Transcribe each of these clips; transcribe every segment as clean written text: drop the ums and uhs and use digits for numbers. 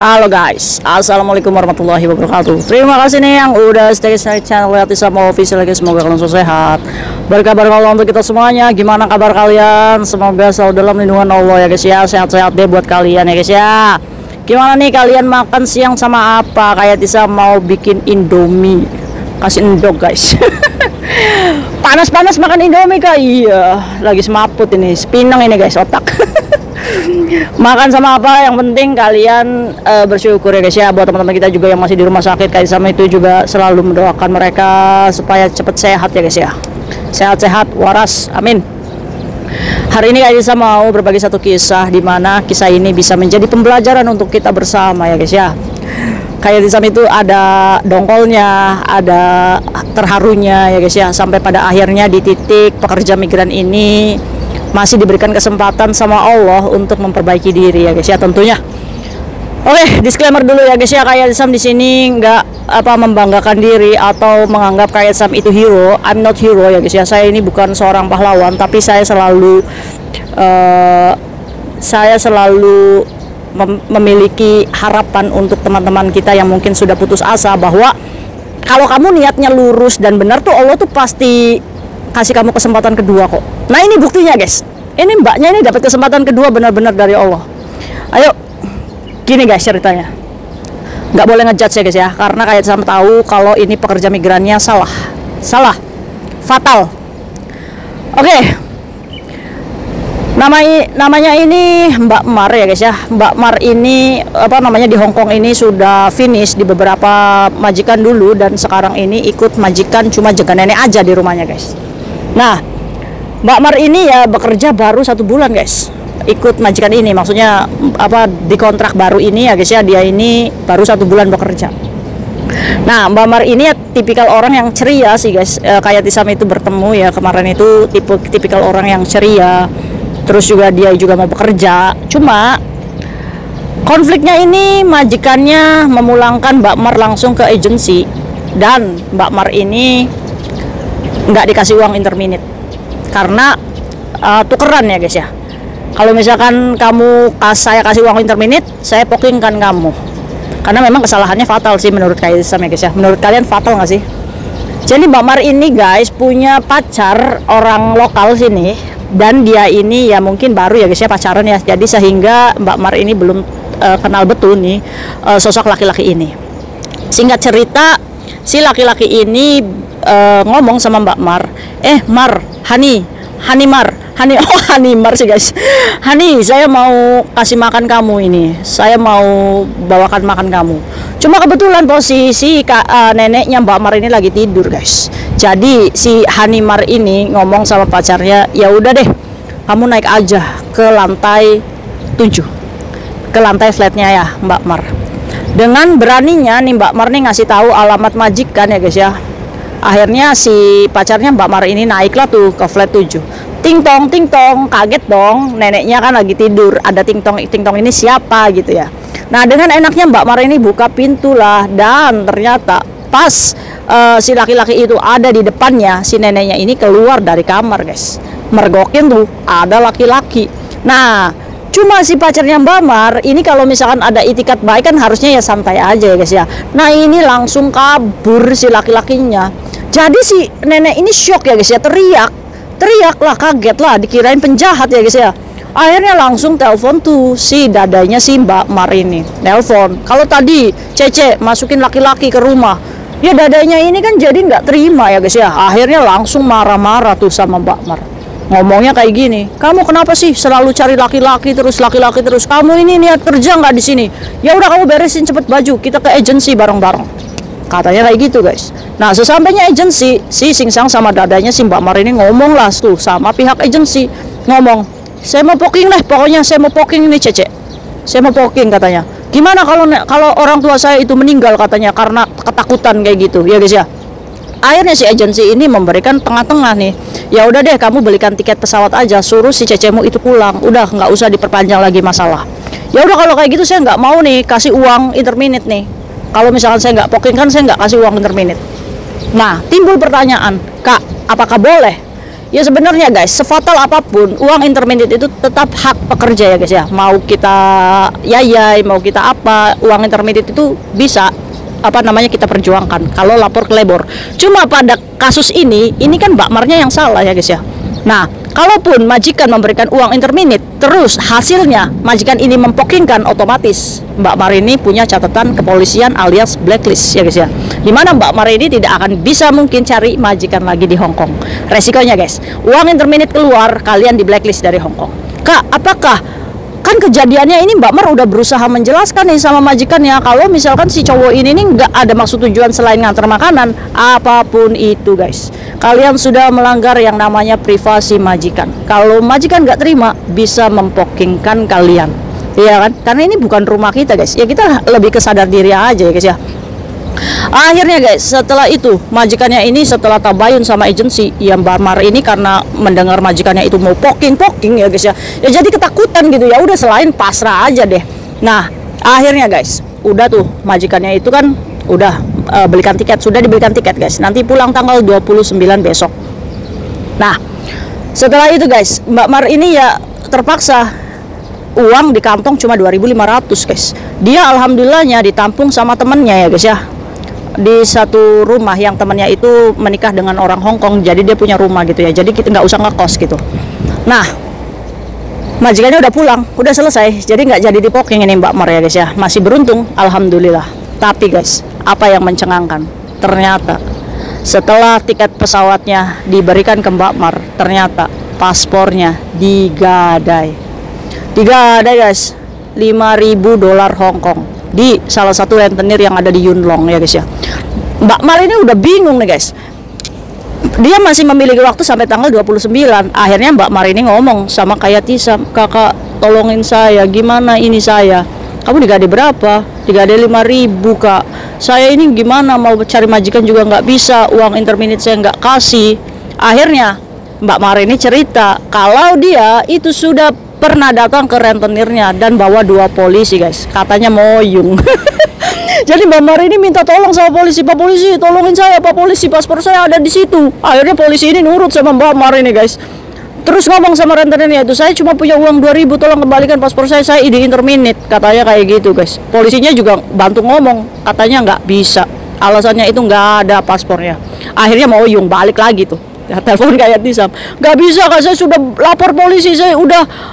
Halo guys, assalamualaikum warahmatullahi wabarakatuh. Terima kasih nih yang udah stay di channel Yati sama official lagi. Semoga kalian selalu sehat, berkabar Allah untuk kita semuanya. Gimana kabar kalian? Semoga selalu dalam lindungan Allah ya guys ya. Sehat-sehat deh buat kalian ya guys ya. Gimana nih kalian makan siang sama apa? Kayak Tisa mau bikin Indomie, kasih endog guys. Panas-panas makan Indomie kak. Iya, lagi semaput ini, spinang ini guys otak. Makan sama apa, yang penting kalian bersyukur ya guys ya. Buat teman-teman kita juga yang masih di rumah sakit, kayak sama itu juga selalu mendoakan mereka supaya cepat sehat ya guys ya. Sehat-sehat waras, amin. Hari ini Kak Isa mau berbagi satu kisah, di mana kisah ini bisa menjadi pembelajaran untuk kita bersama ya guys ya. Kayak di sana itu ada dongkolnya, ada terharunya ya guys ya, sampai pada akhirnya di titik pekerja migran ini masih diberikan kesempatan sama Allah untuk memperbaiki diri ya guys ya tentunya. Oke, disclaimer dulu ya guys ya, kayak Sam di sini nggak membanggakan diri atau menganggap kayak Sam itu hero. I'm not hero ya guys ya. Saya ini bukan seorang pahlawan, tapi saya selalu memiliki harapan untuk teman-teman kita yang mungkin sudah putus asa, bahwa kalau kamu niatnya lurus dan benar tuh Allah tuh pasti kasih kamu kesempatan kedua kok. Nah ini buktinya guys, ini mbaknya ini dapat kesempatan kedua benar-benar dari Allah. Ayo, gini guys ceritanya, nggak boleh ngejudge ya guys ya, karena kayak sama tahu kalau ini pekerja migrannya salah, fatal. Oke, namanya ini Mbak Mar ya guys ya. Mbak Mar ini di Hong Kong ini sudah finish di beberapa majikan dulu, dan sekarang ini ikut majikan cuma jaga nenek aja di rumahnya guys. Nah, Mbak Mar ini ya bekerja baru 1 bulan guys, ikut majikan ini, maksudnya di kontrak baru ini ya guys ya. Dia ini baru 1 bulan bekerja. Nah, Mbak Mar ini ya tipikal orang yang ceria sih guys. Kayak Tisam itu bertemu ya kemarin itu, tipikal orang yang ceria. Terus juga dia juga mau bekerja, cuma konfliknya ini majikannya memulangkan Mbak Mar langsung ke agensi, dan Mbak Mar ini nggak dikasih uang interminate karena tukeran ya guys ya. Kalau misalkan saya kasih uang interminate, saya pokingkan kamu, karena memang kesalahannya fatal sih menurut kalian ya guys ya. Menurut kalian fatal nggak sih? Jadi Mbak Mar ini guys punya pacar orang lokal sini, dan dia ini ya mungkin baru ya guys ya pacaran ya, jadi sehingga Mbak Mar ini belum kenal betul nih sosok laki-laki ini. Singkat cerita, si laki-laki ini ngomong sama Mbak Mar, Hani Mar sih guys. Hani, saya mau kasih makan kamu ini, saya mau bawakan makan kamu. Cuma kebetulan posisi neneknya Mbak Mar ini lagi tidur guys. Jadi si Hani Mar ini ngomong sama pacarnya, ya udah deh, kamu naik aja ke lantai 7, ke lantai flatnya ya Mbak Mar. Dengan beraninya nih Mbak Mar nih ngasih tahu alamat majikan ya guys ya. Akhirnya si pacarnya Mbak Mar ini naiklah tuh ke flat 7. Ting tong, kaget dong, neneknya kan lagi tidur, ada ting tong ini siapa gitu ya. Nah, dengan enaknya Mbak Mar ini buka pintu lah, dan ternyata pas si laki-laki itu ada di depannya, si neneknya ini keluar dari kamar guys. Mergokin tuh ada laki-laki. Nah, cuma si pacarnya Mbak Mar ini kalau misalkan ada itikat baik kan harusnya ya santai aja ya guys ya. Nah, ini langsung kabur si laki-lakinya. Jadi si nenek ini shock ya guys ya, teriak lah, kaget lah, dikirain penjahat ya guys ya. Akhirnya langsung telepon tuh si dadanya si Mbak Mar ini, telepon. Kalau tadi Cece masukin laki-laki ke rumah, ya dadanya ini kan jadi nggak terima ya guys ya. Akhirnya langsung marah-marah tuh sama Mbak Mar. Ngomongnya kayak gini, kamu kenapa sih selalu cari laki-laki terus? Kamu ini niat kerja nggak di sini? Ya udah kamu beresin cepet baju, kita ke agensi bareng-bareng. Katanya kayak gitu guys. Nah, sesampainya agensi, si Singsang sama dadanya si Mbak Mar ini ngomong lah tuh sama pihak agensi, ngomong, saya mau poking deh, pokoknya saya mau poking ini Cece, saya mau poking katanya. Gimana kalau orang tua saya itu meninggal katanya karena ketakutan kayak gitu ya guys ya. Akhirnya si agensi ini memberikan tengah-tengah nih, ya udah deh kamu belikan tiket pesawat aja, suruh si Cecemu itu pulang, udah nggak usah diperpanjang lagi masalah. Ya udah kalau kayak gitu saya nggak mau nih kasih uang interminate nih. Kalau misalkan saya nggak poking kan saya nggak kasih uang interminate. Nah, timbul pertanyaan, Kak, apakah boleh? Ya sebenarnya guys, sefatal apapun uang intermediate itu tetap hak pekerja ya guys ya. Mau kita yayai, mau kita apa, uang intermediate itu bisa apa namanya kita perjuangkan kalau lapor ke labor. Cuma pada kasus ini kan Mbak Marnya yang salah ya guys ya. Nah, kalaupun majikan memberikan uang intermediate, terus hasilnya majikan ini mempokingkan, otomatis Mbak Mar ini punya catatan kepolisian alias blacklist ya guys ya. Dimana Mbak Mar ini tidak akan bisa mungkin cari majikan lagi di Hong Kong. Resikonya guys, uang intermediate keluar, kalian di blacklist dari Hong Kong. Kak, apakah kan kejadiannya ini Mbak Mar udah berusaha menjelaskan nih sama majikannya kalau misalkan si cowok ini nih nggak ada maksud tujuan selain ngantar makanan, apapun itu guys, kalian sudah melanggar yang namanya privasi majikan. Kalau majikan nggak terima, bisa mempokingkan kalian, iya kan? Karena ini bukan rumah kita guys, ya kita lebih ke sadar diri aja ya guys ya. Akhirnya guys, setelah itu majikannya ini setelah tabayun sama agensi, ya Mbak Mar ini karena mendengar majikannya itu mau poking ya guys ya, ya jadi ketakutan gitu ya. Udah selain pasrah aja deh. Nah akhirnya guys, udah tuh majikannya itu kan udah belikan tiket, sudah dibelikan tiket guys. Nanti pulang tanggal 29 besok. Nah setelah itu guys, Mbak Mar ini ya terpaksa uang di kantong cuma 2.500 guys. Dia alhamdulillahnya ditampung sama temennya ya guys ya, di satu rumah yang temannya itu menikah dengan orang Hong Kong, jadi dia punya rumah gitu ya, jadi kita nggak usah ngekos gitu. Nah majikannya udah pulang, udah selesai, jadi nggak jadi dipoking ini Mbak Mar ya guys ya, masih beruntung alhamdulillah. Tapi guys, apa yang mencengangkan, ternyata setelah tiket pesawatnya diberikan ke Mbak Mar, ternyata paspornya digadai guys, 5.000 dolar Hong Kong di salah satu rentenir yang ada di Yuen Long ya guys ya. Mbak Mar ini udah bingung nih guys, dia masih memiliki waktu sampai tanggal 29. Akhirnya Mbak Mar ini ngomong sama kayak Tisam, kakak tolongin saya, gimana ini saya, kamu digadai berapa? Digadai 5.000 kak, saya ini gimana mau cari majikan juga nggak bisa, uang intermediate saya nggak kasih. Akhirnya Mbak Mar ini cerita kalau dia itu sudah pernah datang ke rentenirnya dan bawa 2 polisi guys, katanya moyung. Jadi Mbak Mar ini minta tolong sama polisi, Pak polisi tolongin saya Pak polisi, paspor saya ada di situ. Akhirnya polisi ini nurut sama Mbak Mar ini guys, terus ngomong sama rentenirnya itu, saya cuma punya uang 2.000, tolong kembalikan paspor saya di intermediate, katanya kayak gitu guys. Polisinya juga bantu ngomong, katanya nggak bisa, alasannya itu nggak ada paspornya. Akhirnya moyung balik lagi tuh, ya, telepon kayak Tisam, nggak bisa kak, saya sudah lapor polisi, saya udah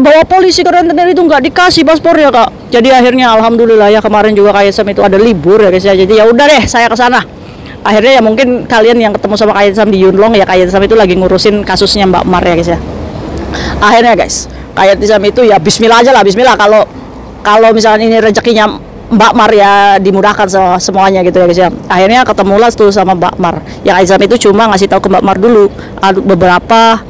bawa polisi ke rentenir itu nggak dikasih paspornya kak. Jadi akhirnya alhamdulillah ya, kemarin juga kayak Sam itu ada libur ya guys ya, jadi ya udah deh saya ke sana. Akhirnya ya mungkin kalian yang ketemu sama Kayak Sam di Yuen Long ya, Kayak Sam itu lagi ngurusin kasusnya Mbak Mar ya guys ya. Akhirnya guys, Kayak Sam itu ya bismillah aja lah, bismillah, kalau misalnya ini rezekinya Mbak Mar ya dimudahkan semuanya gitu ya guys ya. Akhirnya ketemulah tuh sama Mbak Mar. Yang Aizam itu cuma ngasih tahu ke Mbak Mar dulu beberapa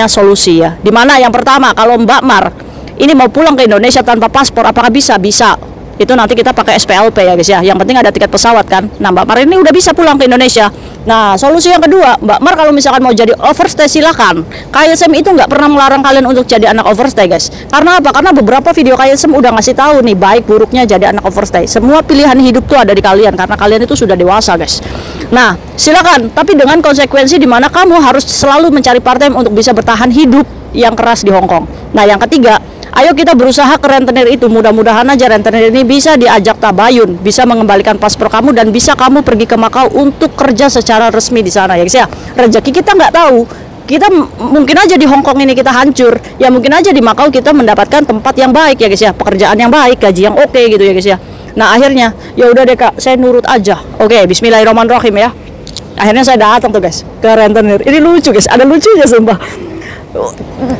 solusi ya. Dimana yang pertama, kalau Mbak Mar ini mau pulang ke Indonesia tanpa paspor, apakah bisa? Bisa. Itu nanti kita pakai SPLP ya guys ya. Yang penting ada tiket pesawat kan. Nah Mbak Mar ini udah bisa pulang ke Indonesia. Nah solusi yang kedua, Mbak Mar kalau misalkan mau jadi overstay silakan. Kayak Sam itu nggak pernah melarang kalian untuk jadi anak overstay guys. Karena apa? Karena beberapa video Kayak Sam udah ngasih tahu nih baik buruknya jadi anak overstay. Semua pilihan hidup tuh ada di kalian karena kalian itu sudah dewasa guys. Nah silakan, tapi dengan konsekuensi dimana kamu harus selalu mencari part time untuk bisa bertahan hidup yang keras di Hong Kong. Nah yang ketiga, ayo kita berusaha ke rentenir itu, mudah-mudahan aja rentenir ini bisa diajak tabayun, bisa mengembalikan paspor kamu dan bisa kamu pergi ke Makau untuk kerja secara resmi di sana ya guys ya. Rezeki kita nggak tahu, kita mungkin aja di Hong Kong ini kita hancur, ya mungkin aja di Makau kita mendapatkan tempat yang baik ya guys ya, pekerjaan yang baik, gaji yang oke gitu ya guys ya. Nah akhirnya ya udah deh kak, saya nurut aja. Oke, bismillahirrahmanirrahim ya. Akhirnya saya datang tuh guys ke rentenir. Ini lucu guys, ada lucunya sumpah.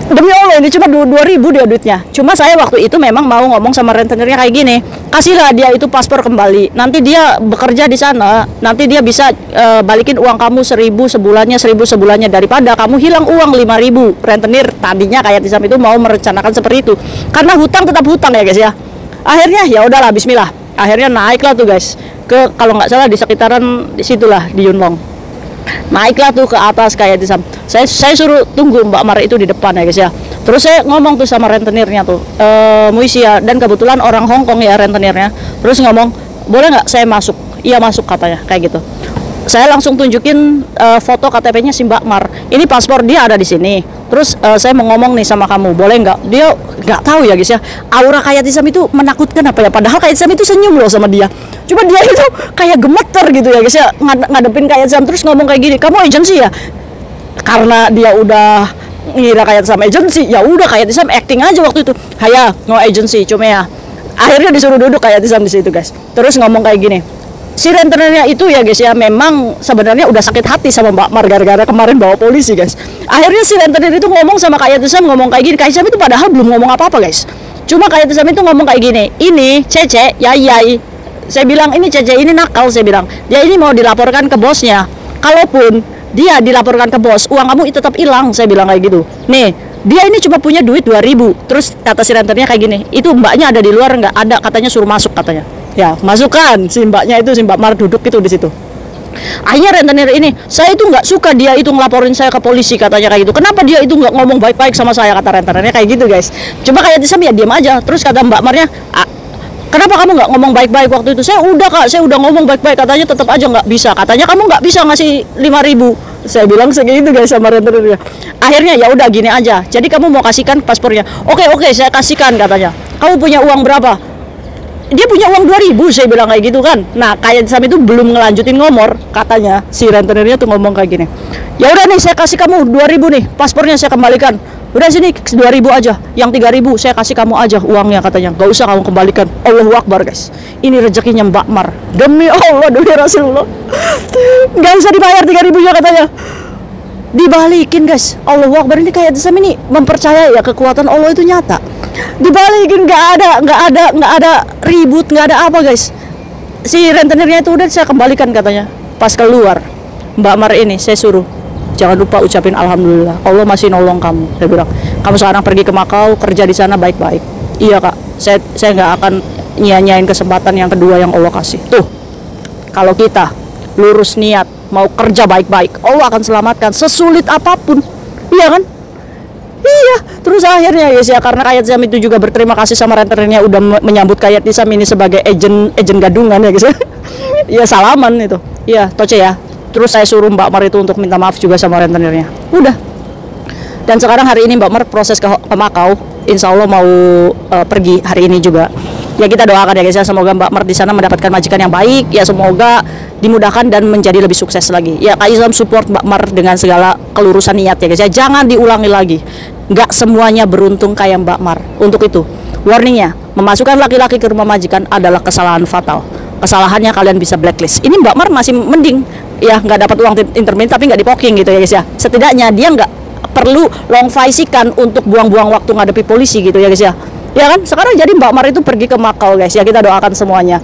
Demi Allah ini cuma 2.000 dia duitnya. Cuma saya waktu itu memang mau ngomong sama rentenirnya kayak gini, kasihlah dia itu paspor kembali, nanti dia bekerja di sana, nanti dia bisa balikin uang kamu 1.000 sebulannya daripada kamu hilang uang 5.000. Rentenir tadinya Kayak Tisam itu mau merencanakan seperti itu, karena hutang tetap hutang ya guys ya. Akhirnya ya udahlah bismillah, akhirnya naiklah tuh guys ke, kalau nggak salah di sekitaran disitulah di Yuen Long. Naiklah tuh ke atas Kayak Tisam. Saya suruh tunggu Mbak Mar itu di depan ya guys ya. Terus saya ngomong tuh sama rentenirnya tuh, Muisia, dan kebetulan orang Hong Kong ya rentenirnya. Terus ngomong, boleh nggak saya masuk? Iya masuk katanya kayak gitu. saya langsung tunjukin foto KTP-nya si Mbak Mar. Ini paspor dia ada di sini. Terus saya mau ngomong nih sama kamu, boleh nggak? Dia nggak tahu ya guys ya. Aura kayak Tisam itu menakutkan apa ya? Padahal kayak Tisam itu senyum loh sama dia. Cuma dia itu kayak gemeter gitu ya guys ya, ngadepin kayak Tisam terus ngomong kayak gini. Kamu agensi ya? Karena dia udah ngira kayak Tisam agensi, ya udah kayak Tisam acting aja waktu itu. Haya, no agensi, cuma ya. Akhirnya disuruh duduk kayak Tisam di situ guys. Terus ngomong kayak gini. Si rentenirnya itu ya guys ya, memang sebenarnya udah sakit hati sama Mbak Mar gara-gara kemarin bawa polisi guys. Akhirnya si rentenir itu ngomong sama Kak Yatisam, ngomong kayak gini. Kak Yatisam itu padahal belum ngomong apa-apa guys. Cuma Kak Yatisam itu ngomong kayak gini, ini Cece, yai. Saya bilang ini Cece ini nakal, saya bilang. Dia ini mau dilaporkan ke bosnya. Kalaupun dia dilaporkan ke bos, uang kamu itu tetap hilang, saya bilang kayak gitu. Nih, dia ini cuma punya duit 2.000. Terus kata si rentenirnya kayak gini, itu mbaknya ada di luar nggak? Ada, katanya suruh masuk katanya. Ya, masukkan si mbaknya itu, si Mbak Mar duduk itu di situ. Akhirnya rentenir ini, saya itu nggak suka dia itu ngelaporin saya ke polisi katanya kayak gitu. Kenapa dia itu nggak ngomong baik-baik sama saya, kata rentenirnya kayak gitu guys. Cuma kayak Tisam ya diam aja. Terus kata Mbak Marnya, kenapa kamu nggak ngomong baik-baik waktu itu? Saya udah kak, saya udah ngomong baik-baik, katanya tetap aja nggak bisa. Katanya kamu nggak bisa ngasih 5.000. Saya bilang segitu guys sama rentenirnya. Akhirnya ya udah gini aja. Jadi kamu mau kasihkan paspornya? Oke, saya kasihkan katanya. Kamu punya uang berapa? Dia punya uang 2.000, saya bilang kayak gitu kan. Nah, kayak Tisam itu belum ngelanjutin ngomor, katanya si rentenirnya tuh ngomong kayak gini. Ya udah nih, saya kasih kamu 2.000 nih, paspornya saya kembalikan. Udah sini 2.000 aja, yang 3.000 saya kasih kamu aja uangnya katanya. Gak usah kamu kembalikan. Allahu Akbar guys. Ini rezekinya Mbak Mar. Demi Allah, demi Rasulullah. Gak usah dibayar 3.000 nya katanya. Dibalikin guys. Allahu Akbar, ini kayak Tisam ini mempercayai ya kekuatan Allah itu nyata. Dibalikin, nggak ada ribut, nggak ada apa guys. Si rentenirnya itu udah saya kembalikan katanya. Pas keluar Mbak Mar ini saya suruh, jangan lupa ucapin alhamdulillah, Allah masih nolong kamu. Saya bilang, kamu sekarang pergi ke Makau, kerja di sana baik-baik. Iya kak, saya nggak akan nyanyain kesempatan yang kedua yang Allah kasih. Tuh, kalau kita lurus niat mau kerja baik-baik, Allah akan selamatkan sesulit apapun. Iya kan? Iya, terus akhirnya guys ya, karena Kak Yatisam itu juga berterima kasih sama rentenirnya udah menyambut Kak Yatisam ini sebagai agen gadungan ya guys ya. Ya salaman itu. Iya, toce ya. Terus saya suruh Mbak Mar itu untuk minta maaf juga sama rentenirnya. Udah. Dan sekarang hari ini Mbak Mar proses ke Makau, insya Allah mau pergi hari ini juga. Ya kita doakan ya guys ya, semoga Mbak Mar di sana mendapatkan majikan yang baik, ya semoga dimudahkan dan menjadi lebih sukses lagi. Ya Kak Yatisam support Mbak Mar dengan segala kelurusan niat ya guys ya, jangan diulangi lagi. Nggak semuanya beruntung kayak Mbak Mar. Untuk itu, warningnya, memasukkan laki-laki ke rumah majikan adalah kesalahan fatal. Kesalahannya kalian bisa blacklist. Ini Mbak Mar masih mending, ya nggak dapat uang intermin tapi nggak dipoking gitu ya guys ya. Setidaknya dia nggak perlu long faisikan untuk buang-buang waktu ngadepi polisi gitu ya guys ya. Ya kan, sekarang jadi Mbak Mar itu pergi ke Makau guys ya, kita doakan semuanya.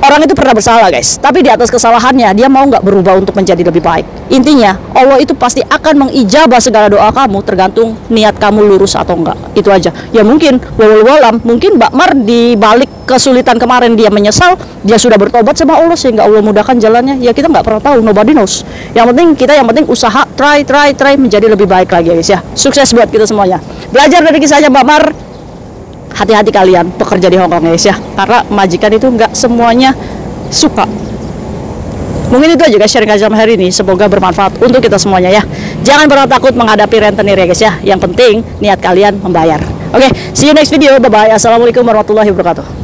Orang itu pernah bersalah guys, tapi di atas kesalahannya dia mau nggak berubah untuk menjadi lebih baik. Intinya Allah itu pasti akan mengijabah segala doa kamu, tergantung niat kamu lurus atau enggak. Itu aja. Ya mungkin walau mungkin Mbak Mar di balik kesulitan kemarin dia menyesal, dia sudah bertobat sama Allah sehingga Allah mudahkan jalannya. Ya kita nggak pernah tahu, nobody knows. Yang penting usaha, try menjadi lebih baik lagi ya guys ya. Sukses buat kita semuanya. Belajar dari kisahnya Mbak Mar. Hati-hati kalian pekerja di Hongkong guys ya, karena majikan itu nggak semuanya suka. Mungkin itu aja guys sharing kalian hari ini, semoga bermanfaat untuk kita semuanya ya. Jangan pernah takut menghadapi rentenir ya guys ya, yang penting niat kalian membayar. Oke, see you next video, bye bye. Assalamualaikum warahmatullahi wabarakatuh.